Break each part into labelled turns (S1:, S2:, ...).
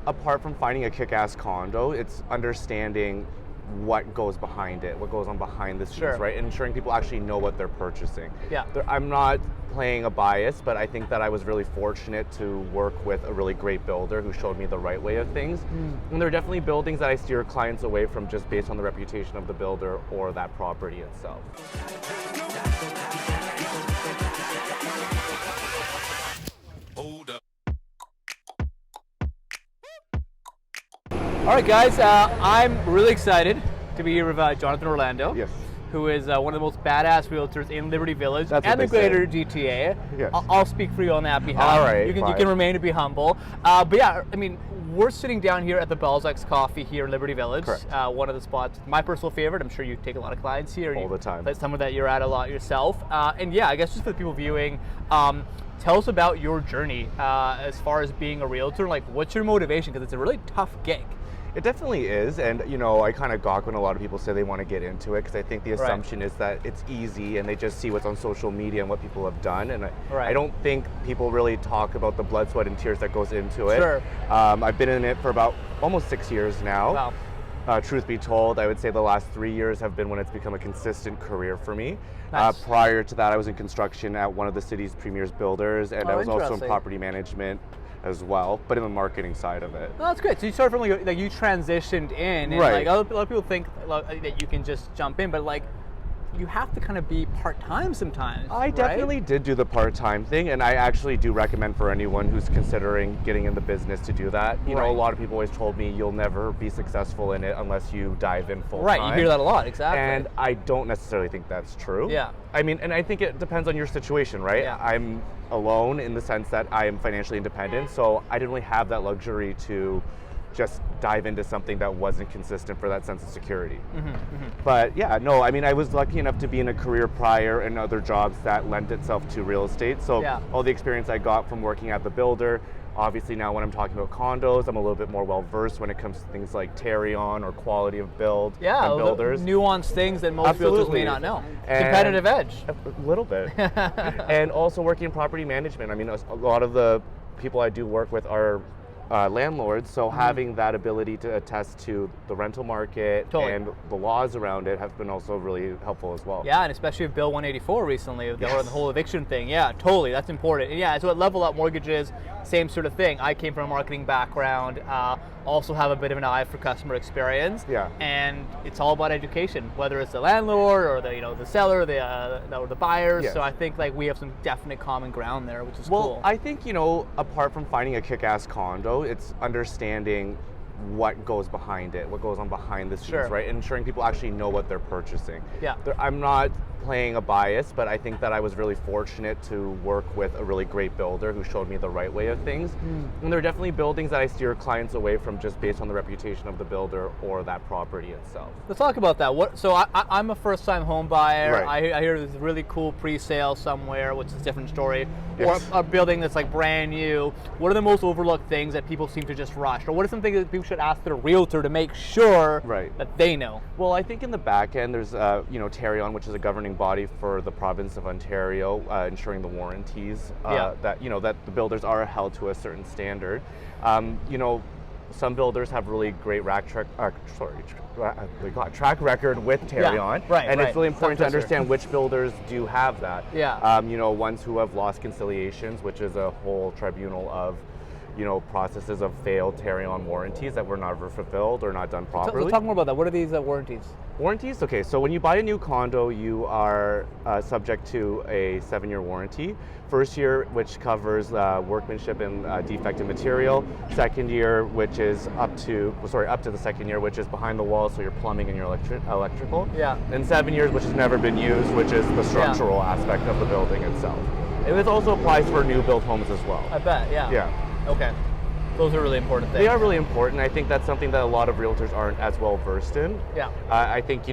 S1: apart from finding a kick-ass condo, it's understanding what goes behind it, what goes on behind the scenes,
S2: Sure.
S1: right? And ensuring people actually know what they're purchasing.
S2: Yeah.
S1: I'm not playing a bias, but I think that I was really fortunate to work with a really great builder who showed me the right way of things. And there are definitely buildings that I steer clients away from just based on the reputation of the builder or that property itself.
S2: Hold up. All right, guys, I'm really excited to be here with Jonathan Orlando,
S1: Yes.
S2: who is one of the most badass realtors in Liberty Village
S1: That's
S2: and the
S1: what they
S2: greater
S1: say.
S2: GTA.
S1: Yes.
S2: I'll speak for you on that behalf.
S1: All right,
S2: you
S1: fine.
S2: can remain to be humble. But yeah, I mean, we're sitting down here at the Balzacs Coffee here in Liberty Village.
S1: Correct.
S2: One of the spots, my personal favorite. I'm sure you take a lot of clients here.
S1: All the time.
S2: That's somewhere that you're at a lot yourself. And yeah, I guess just for the people viewing, tell us about your journey as far as being a realtor. Like, what's your motivation? Because it's a really tough gig.
S1: It definitely is, and you know, I kind of gawk when a lot of people say they want to get into it because I think the assumption is that it's easy and they just see what's on social media and what people have done, and I don't think people really talk about the blood, sweat, and tears that goes into it.
S2: Sure.
S1: I've been in it for about almost 6 years now.
S2: Wow.
S1: Truth be told, I would say the last 3 years have been when it's become a consistent career for me.
S2: Nice.
S1: Prior to that, I was in construction at one of the city's premier builders, and I was also in
S2: interesting.
S1: property management as well, but in the marketing side of it.
S2: No, that's great. So you started from like you transitioned in, and
S1: Right.
S2: like a lot of people think that you can just jump in, but like you have to kind of be part-time sometimes.
S1: I
S2: right?
S1: definitely did do the part-time thing, and I actually do recommend for anyone who's considering getting in the business to do that. You know,
S2: Right.
S1: a lot of people always told me you'll never be successful in it unless you dive in full-time.
S2: Right, you hear that a lot, exactly.
S1: And I don't necessarily think that's true.
S2: Yeah.
S1: I mean, and I think it depends on your situation, right?
S2: Yeah.
S1: I'm alone in the sense that I am financially independent, so I didn't really have that luxury to just dive into something that wasn't consistent for that sense of security. But yeah, no, I mean, I was lucky enough to be in a career prior and other jobs that lent itself to real estate. So
S2: Yeah.
S1: all the experience I got from working at the builder, obviously now when I'm talking about condos, I'm a little bit more well-versed when it comes to things like Tarion or quality of build
S2: Yeah,
S1: and builders.
S2: nuanced things that most realtors
S1: Absolutely.
S2: may not know.
S1: And-
S2: Competitive edge.
S1: A little bit. And also working in property management. I mean, a lot of the people I do work with are landlords, so having that ability to attest to the rental market
S2: Totally.
S1: and the laws around it have been also really helpful as well.
S2: Yeah, and especially with Bill 184 recently, or
S1: Yes.
S2: the whole eviction thing. Yeah, totally, that's important. And yeah, so at Level Up Mortgages, same sort of thing. I came from a marketing background, also have a bit of an eye for customer experience.
S1: Yeah.
S2: And it's all about education, whether it's the landlord or the seller, or the buyers.
S1: Yes.
S2: So I think like we have some definite common ground there, which is
S1: Well,
S2: cool.
S1: I think, you know, apart from finding a kick-ass condo, it's understanding what goes behind it, what goes on behind the scenes,
S2: Sure.
S1: right? And ensuring people actually know what they're purchasing.
S2: Yeah.
S1: I'm not playing a bias, but I think that I was really fortunate to work with a really great builder who showed me the right way of things. And there are definitely buildings that I steer clients away from just based on the reputation of the builder or that property itself.
S2: Let's talk about that. So I'm a first-time home buyer.
S1: Right.
S2: I hear there's a really cool pre-sale somewhere, which is a different story.
S1: Yes.
S2: Or a building that's like brand new. What are the most overlooked things that people seem to just rush? Or what are some things that people should ask their realtor to make sure
S1: Right.
S2: that they know?
S1: Well, I think in the back end, there's Tarion, which is a governing body for the province of Ontario, ensuring the warranties that the builders are held to a certain standard. Some builders have really great track record with Tarion, and it's really important to understand which builders do have that.
S2: Yeah.
S1: Ones who have lost conciliations, which is a whole tribunal of processes of failed Tarion warranties that were never fulfilled or not done properly.
S2: So talk more about that. What are these warranties?
S1: Warranties? Okay, so when you buy a new condo, you are subject to a 7-year warranty. First year, which covers workmanship and defective material. Second year, which is up to the second year, which is behind the wall, so your plumbing and your electrical.
S2: Yeah.
S1: And 7 years, which has never been used, which is the structural aspect of the building itself. And this also applies for new built homes as well.
S2: I bet, yeah.
S1: Yeah.
S2: Okay. Those are really important things.
S1: They are really important. I think that's something that a lot of realtors aren't as well versed in.
S2: Yeah.
S1: I think,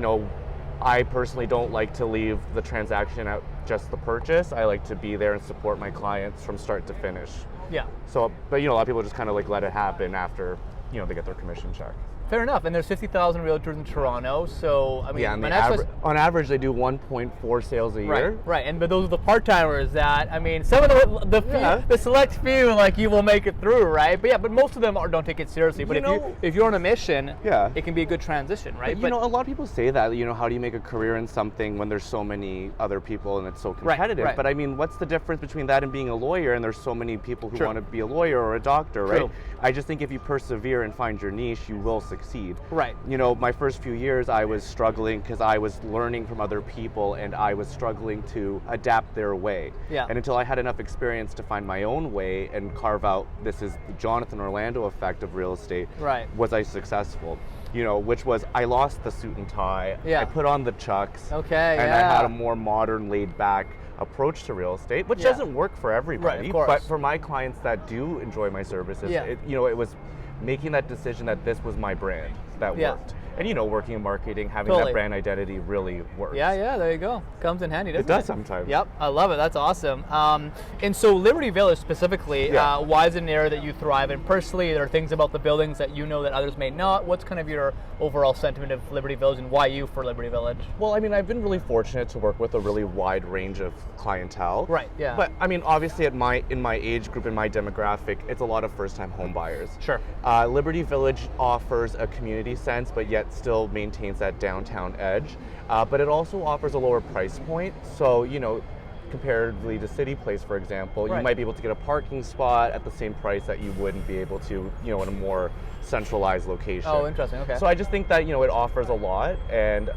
S1: I personally don't like to leave the transaction at just the purchase. I like to be there and support my clients from start to finish.
S2: Yeah.
S1: So, but a lot of people just kind of like let it happen after, they get their commission check.
S2: Fair enough. And there's 50,000 realtors in Toronto, so I mean,
S1: Yeah, and
S2: my next question-
S1: on average they do 1.4 sales a year.
S2: Right, and but those are the part-timers that, I mean, some of the select few, like, you will make it through, right? But yeah, but most of them don't take it seriously. But if you're on a mission, it can be a good transition, right?
S1: But, you know, a lot of people say that, you know, how do you make a career in something when there's so many other people and it's so competitive?
S2: Right.
S1: But I mean, what's the difference between that and being a lawyer, and there's so many people who want to be a lawyer or a doctor, right? I just think if you persevere and find your niche, you will succeed.
S2: Right.
S1: You know, my first few years I was struggling because I was learning from other people and I was struggling to adapt their way.
S2: Yeah.
S1: And until I had enough experience to find my own way and carve out, this is the Jonathan Orlando effect of real estate, was I successful. You know, which was I lost the suit and tie, I put on the chucks, and I had a more modern, laid back approach to real estate, which doesn't work for everybody, but for my clients that do enjoy my services, you know, it was making that decision that this was my brand that worked. And, you know, working in marketing, having that brand identity really works.
S2: Yeah, there you go. Comes in handy, doesn't it?
S1: It does sometimes.
S2: Yep, I love it. That's awesome. And so Liberty Village specifically, why is it an area that you thrive in personally? There are things about the buildings that you know that others may not. What's kind of your overall sentiment of Liberty Village and why you for Liberty Village?
S1: Well, I mean, I've been really fortunate to work with a really wide range of clientele.
S2: Right, yeah.
S1: But I mean, obviously in my age group, in my demographic, it's a lot of first-time home buyers.
S2: Sure.
S1: Liberty Village offers a community sense, but yet still maintains that downtown edge. But it also offers a lower price point. So, you know, comparatively to City Place, for example, you might be able to get a parking spot at the same price that you wouldn't be able to, you know, in a more centralized location.
S2: Oh, interesting. Okay.
S1: So I just think that, you know, it offers a lot, and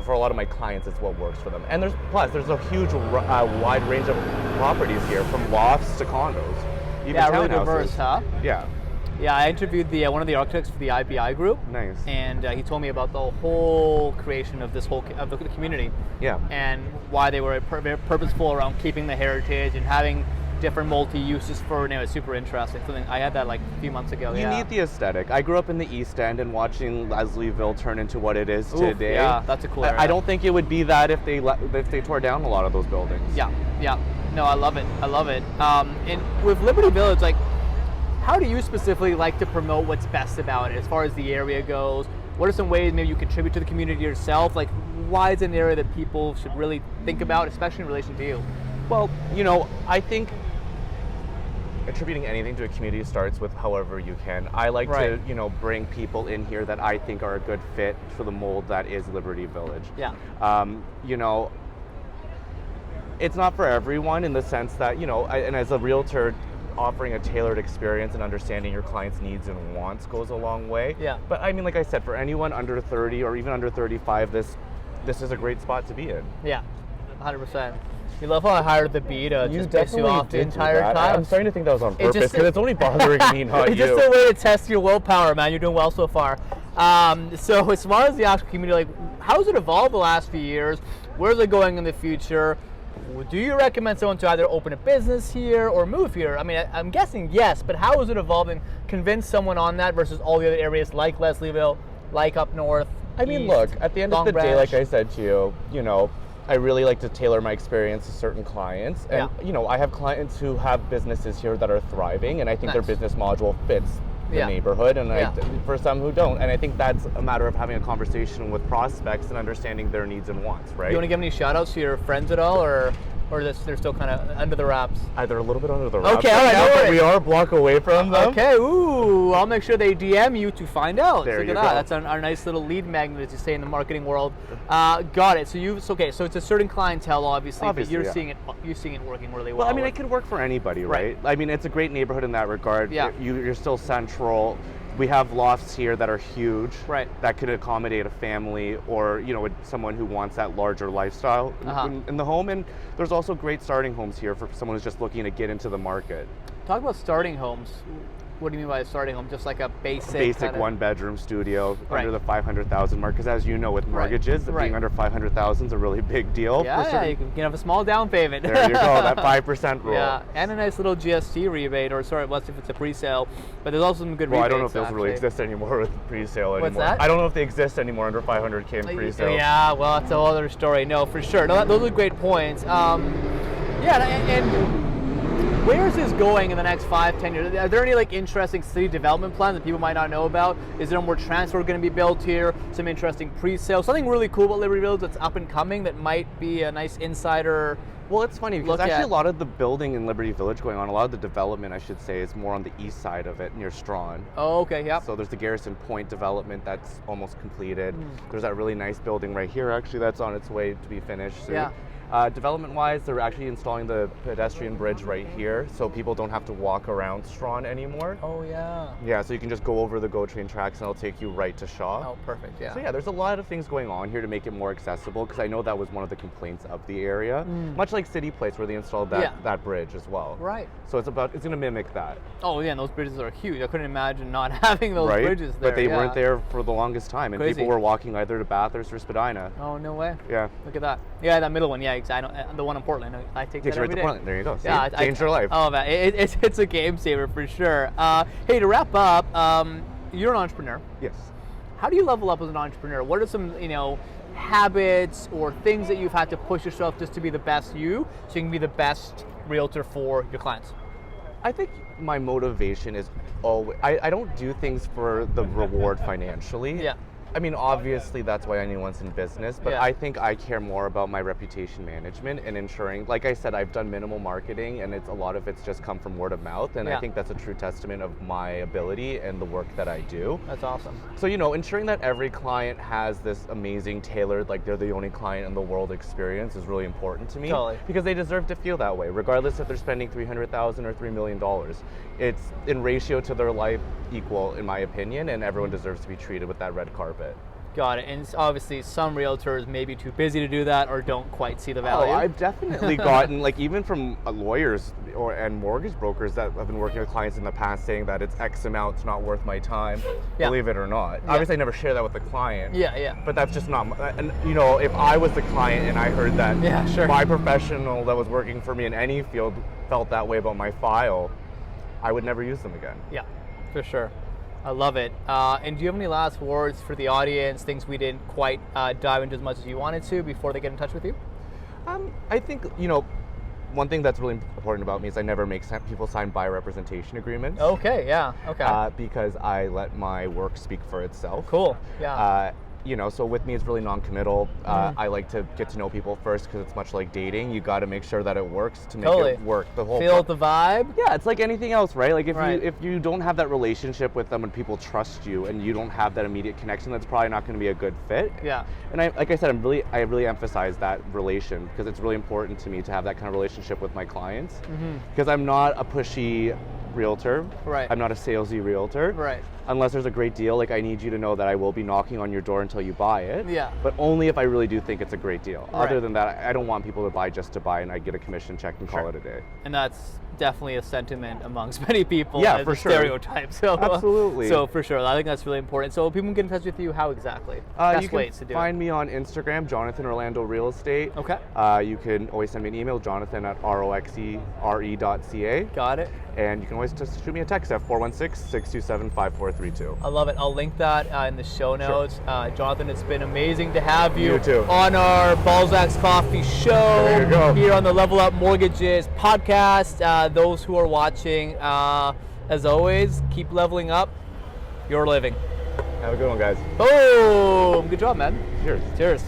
S1: for a lot of my clients, it's what works for them. And there's a huge wide range of properties here, from lofts to condos. Even
S2: really diverse, huh?
S1: Yeah.
S2: Yeah, I interviewed one of the architects for the IBI group.
S1: Nice.
S2: And he told me about the whole creation of the community.
S1: Yeah.
S2: And why they were very purposeful around keeping the heritage and having different multi-uses for it. It was super interesting. Something I had that like a few months ago.
S1: You need the aesthetic. I grew up in the East End, and watching Leslieville turn into what it is today.
S2: Yeah, that's a cool area.
S1: I don't think it would be that if they tore down a lot of those buildings.
S2: Yeah. No, I love it. And with Liberty Village, like, how do you specifically like to promote what's best about it as far as the area goes? What are some ways maybe you contribute to the community yourself? Like, why is it an area that people should really think about, especially in relation to you?
S1: Well, you know, I think attributing anything to a community starts with however you can. I like to, you know, bring people in here that I think are a good fit for the mold that is Liberty Village.
S2: Yeah.
S1: You know, it's not for everyone in the sense that, you know, and as a realtor, offering a tailored experience and understanding your client's needs and wants goes a long way.
S2: Yeah.
S1: But I mean, like I said, for anyone under 30 or even under 35, this is a great spot to be in.
S2: Yeah, 100%. You love how I hired the bee to just piss you off the
S1: did
S2: entire
S1: that.
S2: time.
S1: I'm starting to think that was on purpose because it's only bothering me, not you.
S2: It's just a way to test your willpower, man. You're doing well so far. So as far as the actual community, like, how's it evolved the last few years? Where's it going in the future? Do you recommend someone to either open a business here or move here? I mean, I'm guessing yes, but how is it evolving? Convince someone on that versus all the other areas like Leslieville, like up north.
S1: I mean, look, at the end of the day, like I said to you, you know, I really like to tailor my experience to certain clients. And, you know, I have clients who have businesses here that are thriving, and I think their business module fits the neighborhood, and for some who don't. And I think that's a matter of having a conversation with prospects and understanding their needs and wants, right?
S2: You want to give any shout outs to your friends at all, or they're still kind of under the wraps?
S1: They're a little bit under the wraps.
S2: Okay, all right,
S1: but we are a block away from them.
S2: Okay, ooh, I'll make sure they DM you to find out.
S1: There
S2: Look
S1: you
S2: at that.
S1: go.
S2: That's our nice little lead magnet, as you say in the marketing world. Got it. So so it's a certain clientele, obviously but you're seeing it working really well.
S1: Well, I mean, it could work for anybody, right? I mean, it's a great neighborhood in that regard.
S2: Yeah.
S1: You're still central. We have lofts here that are huge, that could accommodate a family or, you know, someone who wants that larger lifestyle in the home. And there's also great starting homes here for someone who's just looking to get into the market.
S2: Talk about starting homes. What do you mean by a starting home? Just like a basic
S1: one-bedroom studio under the 500,000 mark. Because as you know, with mortgages, being under 500,000 is a really big deal.
S2: Yeah, you can have a small down payment.
S1: There you go, that 5% rule.
S2: Yeah, and a nice little GST rebate, or sorry, what's if it's a pre-sale. But there's also some good rebates.
S1: Well, I don't know if those really exist anymore with pre-sale anymore.
S2: What's that?
S1: I don't know if they exist anymore under 500K in pre-sale.
S2: Yeah, well, that's a whole other story. No, for sure. No, those are great points. And Where is this going in the next 5-10 years? Are there any like interesting city development plans that people might not know about? Is there more transport going to be built here? Some interesting pre-sale? Something really cool about Liberty Village that's up and coming that might be a nice insider?
S1: Well, it's funny because actually a lot of the building in Liberty Village going on, a lot of the development, I should say, is more on the east side of it near Strawn.
S2: Oh, okay, yeah.
S1: So there's the Garrison Point development that's almost completed. There's that really nice building right here, actually, that's on its way to be finished soon.
S2: Yeah.
S1: Development-wise, they're actually installing the pedestrian bridge right here, so people don't have to walk around Strawn anymore.
S2: Oh, yeah.
S1: Yeah, so you can just go over the GO train tracks and it'll take you right to Shaw.
S2: Oh, perfect, yeah.
S1: So yeah, there's a lot of things going on here to make it more accessible, because I know that was one of the complaints of the area. Much like City Place, where they installed that bridge as well.
S2: Right.
S1: So it's going to mimic that.
S2: Oh yeah, and those bridges are huge. I couldn't imagine not having those
S1: right?
S2: bridges there.
S1: But they weren't there for the longest time, and
S2: Crazy.
S1: people were walking either to Bathurst or Spadina.
S2: Oh, no way.
S1: Yeah.
S2: Look at that. Yeah, that middle one. Yeah, exactly. The one in Portland. I take that
S1: you right
S2: every
S1: to
S2: day.
S1: Portland. There you go. See?
S2: Yeah,
S1: Changed your life.
S2: Oh man, it's a game saver for sure. Hey, to wrap up, you're an entrepreneur.
S1: Yes.
S2: How do you level up as an entrepreneur? What are some habits or things that you've had to push yourself just to be the best you, so you can be the best realtor for your clients?
S1: I think my motivation is always, I don't do things for the reward financially.
S2: Yeah.
S1: I mean, obviously that's why anyone's in business, but
S2: Yeah.
S1: I think I care more about my reputation management and ensuring, like I said, I've done minimal marketing, and a lot of it's just come from word of mouth, and
S2: Yeah.
S1: I think that's a true testament of my ability and the work that I do.
S2: That's awesome.
S1: So, ensuring that every client has this amazing tailored, like they're the only client in the world experience is really important to me.
S2: Totally.
S1: Because they deserve to feel that way, regardless if they're spending $300,000 or $3 million. It's in ratio to their life equal, in my opinion, and everyone deserves to be treated with that red carpet.
S2: Got it. And obviously some realtors may be too busy to do that or don't quite see the value.
S1: Oh, I've definitely gotten, like, even from lawyers and mortgage brokers that have been working with clients in the past saying that it's X amount, it's not worth my time,
S2: Yeah.
S1: believe it or not.
S2: Yeah.
S1: Obviously, I never share that with the client.
S2: Yeah.
S1: But that's just not, and if I was the client and I heard that
S2: Yeah, sure.
S1: my professional that was working for me in any field felt that way about my file, I would never use them again.
S2: Yeah, for sure. I love it. And do you have any last words for the audience, things we didn't quite dive into as much as you wanted to before they get in touch with you?
S1: I think, one thing that's really important about me is I never make people sign buyer representation agreements.
S2: Okay, yeah, okay.
S1: Because I let my work speak for itself.
S2: Cool, yeah.
S1: So with me it's really non-committal. I like to get to know people first, because it's much like dating. You got to make sure that it works to make
S2: Totally.
S1: it work. The whole
S2: Feel the vibe?
S1: Yeah, it's like anything else, right? Like
S2: Right.
S1: if you don't have that relationship with them and people trust you and you don't have that immediate connection, that's probably not going to be a good fit.
S2: Yeah.
S1: And like I said, I really emphasize that relation, because it's really important to me to have that kind of relationship with my clients. Because I'm not a pushy realtor.
S2: Right.
S1: I'm not a salesy realtor.
S2: Right.
S1: Unless there's a great deal, like I need you to know that I will be knocking on your door until you buy it.
S2: Yeah.
S1: But only if I really do think it's a great deal.
S2: Right.
S1: Other than that, I don't want people to buy just to buy and I get a commission check and call
S2: Sure.
S1: it a day.
S2: And that's definitely a sentiment amongst many people.
S1: Yeah,
S2: as
S1: for
S2: a
S1: sure.
S2: stereotype. So,
S1: Absolutely.
S2: So for sure, I think that's really important. So people can get in touch with you, how exactly?
S1: You
S2: Best ways to
S1: can
S2: do
S1: find me on Instagram, Jonathan Orlando Real Estate.
S2: Okay.
S1: You can always send me an email, jonathan@roxere.ca.
S2: Got it.
S1: And you can always just shoot me a text at 416-627-5432.
S2: I love it. I'll link that in the show notes. Jonathan, it's been amazing to have you,
S1: You too.
S2: on our Balzacs Coffee show
S1: There you go.
S2: here on the Level Up Mortgages podcast. Those who are watching, as always, keep leveling up your living.
S1: Have a good one, guys.
S2: Boom! Good job, man.
S1: Cheers.
S2: Cheers.